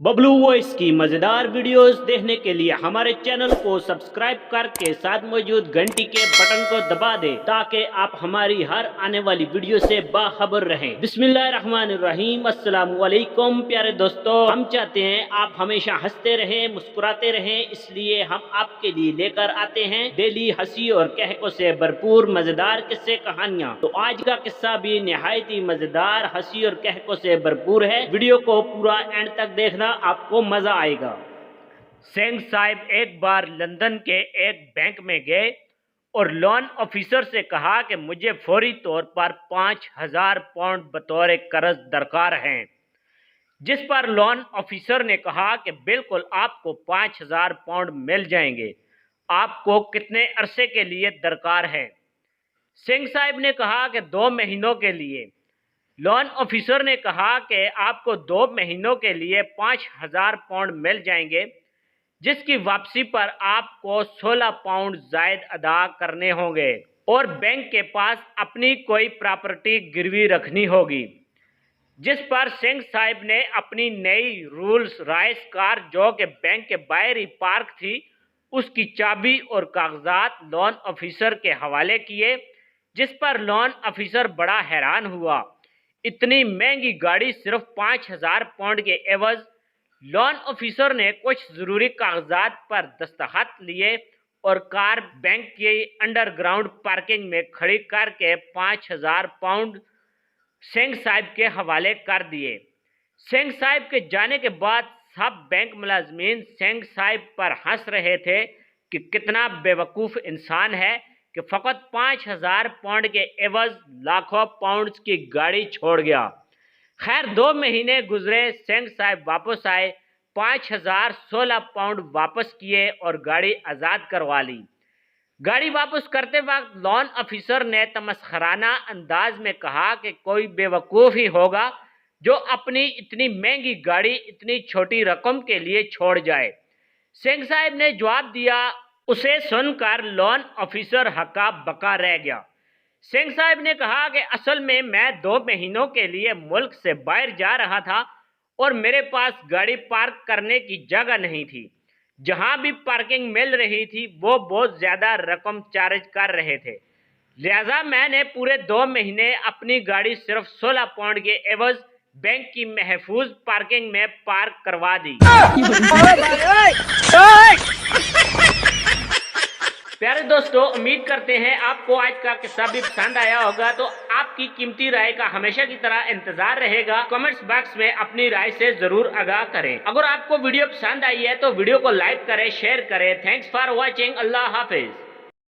Bablu voice की मजेदार videos देखने के लिए हमारे चैनल को सब्सक्राइब करके साथ मौजूद घंटी के बटन को दबा दें ताकि आप हमारी हर आने वाली वीडियो से बाखबर रहें। बिस्मिल्लाहिर्रहमानिर्रहीम। अस्सलाम वालेकुम प्यारे दोस्तों, हम चाहते हैं आप हमेशा हंसते रहें, मुस्कुराते रहें, इसलिए हम आपके लिए लेकर आते हैं डेली हंसी और कहकों से भरपूर मजेदार किस्से कहानियाँ। तो आज का किस्सा भी निहायत ही मजेदार, हंसी और कहकों से भरपूर है। वीडियो को पूरा एंड तक देखना, आपको मजा आएगा। सिंह साहब एक बार लंदन के एक बैंक में गए और लोन ऑफिसर से कहा कि मुझे फौरी तौर पर 5,000 पाउंड बतौर कर्ज दरकार हैं। जिस पर लोन ऑफिसर ने कहा कि बिल्कुल आपको 5,000 पाउंड मिल जाएंगे। आपको कितने अरसे के लिए दरकार है? सिंह साहब ने कहा कि 2 महीनों के लिए। लोन ऑफिसर ने कहा कि आपको 2 महीनों के लिए 5,000 पाउंड मिल जाएंगे, जिसकी वापसी पर आपको 16 पाउंड जायद अदा करने होंगे और बैंक के पास अपनी कोई प्रॉपर्टी गिरवी रखनी होगी। जिस पर सिंह साहब ने अपनी नई रोल्स रॉयस कार, जो कि बैंक के बाहर ही पार्क थी, उसकी चाबी और कागजात लोन ऑफिसर के हवाले किए। जिस पर लोन ऑफिसर बड़ा हैरान हुआ। इतनी महंगी गाड़ी सिर्फ 5,000 पाउंड के एवज। लोन ऑफिसर ने कुछ जरूरी कागजात पर दस्तखत लिए और कार बैंक की अंडरग्राउंड पार्किंग में खड़ी करके 5,000 पाउंड सिंह साहब के हवाले कर दिए। सिंह साहब के जाने के बाद सब बैंक मुलाजमीन सिंह साहब पर हंस रहे थे कि कितना बेवकूफ़ इंसान है कि फ़कत 5,000 पाउंड के एवज लाखों पाउंड्स की गाड़ी छोड़ गया। खैर 2 महीने गुजरे, सिंह साहब वापस आए, 5,016 पाउंड वापस किए और गाड़ी आज़ाद करवा ली। गाड़ी वापस करते वक्त लोन ऑफिसर ने तमस्खराना अंदाज में कहा कि कोई बेवकूफ़ ही होगा जो अपनी इतनी महंगी गाड़ी इतनी छोटी रकम के लिए छोड़ जाए। सिंह साहब ने जवाब दिया। उसे सुनकर लोन ऑफिसर हक्का बक्का रह गया। सिंह साहब ने कहा कि असल में मैं 2 महीनों के लिए मुल्क से बाहर जा रहा था और मेरे पास गाड़ी पार्क करने की जगह नहीं थी। जहां भी पार्किंग मिल रही थी वो बहुत ज़्यादा रकम चार्ज कर रहे थे, लिहाजा मैंने पूरे 2 महीने अपनी गाड़ी सिर्फ 16 पाउंड के एवज बैंक की महफूज पार्किंग में पार्क करवा दी। प्यारे दोस्तों, उम्मीद करते हैं आपको आज का किस्सा भी पसंद आया होगा। तो आपकी कीमती राय का हमेशा की तरह इंतजार रहेगा। कमेंट्स बॉक्स में अपनी राय से जरूर आगाह करें। अगर आपको वीडियो पसंद आई है तो वीडियो को लाइक करें, शेयर करें। Thanks for watching. Allah Hafiz.